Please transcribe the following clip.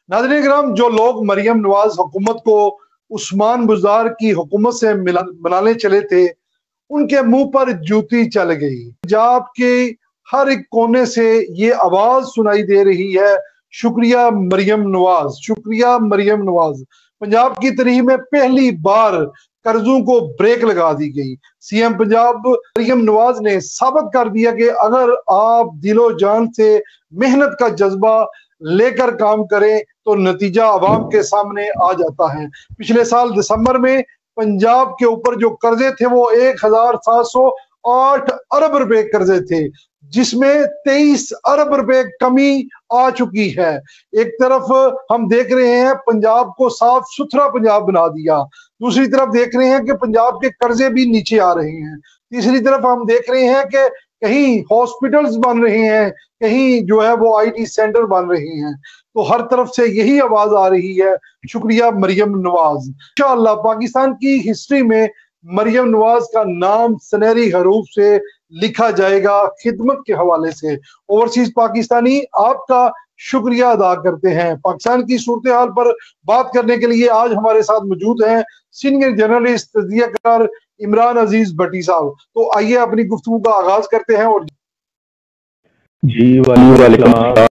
नाज़रीन किराम, जो लोग मरियम नवाज हुकूमत को उस्मान बुज़दार की हुकूमत से बनाने चले थे, उनके मुंह पर जूती चल गई। पंजाब के हर एक कोने से ये आवाज सुनाई दे रही है, शुक्रिया मरियम नवाज, शुक्रिया मरियम नवाज। पंजाब की तारीख में पहली बार कर्जों को ब्रेक लगा दी गई। सीएम पंजाब मरियम नवाज ने साबित कर दिया कि अगर आप दिलो जान से मेहनत का जज्बा लेकर काम करें तो नतीजा आवाम के सामने आ जाता है। पिछले साल दिसंबर में पंजाब के ऊपर जो कर्जे थे वो 1708 अरब रुपए कर्जे थे, जिसमें 23 अरब रुपए कमी आ चुकी है। एक तरफ हम देख रहे हैं पंजाब को साफ सुथरा पंजाब बना दिया, दूसरी तरफ देख रहे हैं कि पंजाब के कर्जे भी नीचे आ रहे हैं, तीसरी तरफ हम देख रहे हैं कि कहीं हॉस्पिटल्स बन रहे हैं, कहीं जो है वो आईटी सेंटर बन रहे हैं। तो हर तरफ से यही आवाज आ रही है, शुक्रिया मरियम नवाज। इंशाअल्लाह पाकिस्तान की हिस्ट्री में मरियम नवाज का नाम सुनहरी हरूफ से लिखा जाएगा खिदमत के हवाले से। ओवरसीज पाकिस्तानी आपका शुक्रिया अदा करते हैं। पाकिस्तान की सूरत हाल पर बात करने के लिए आज हमारे साथ मौजूद हैं सीनियर जर्नलिस्ट तजियाकार इमरान अजीज भट्टी साहब। तो आइए अपनी गुफ्तगू का आगाज करते हैं। और जी वालेकुम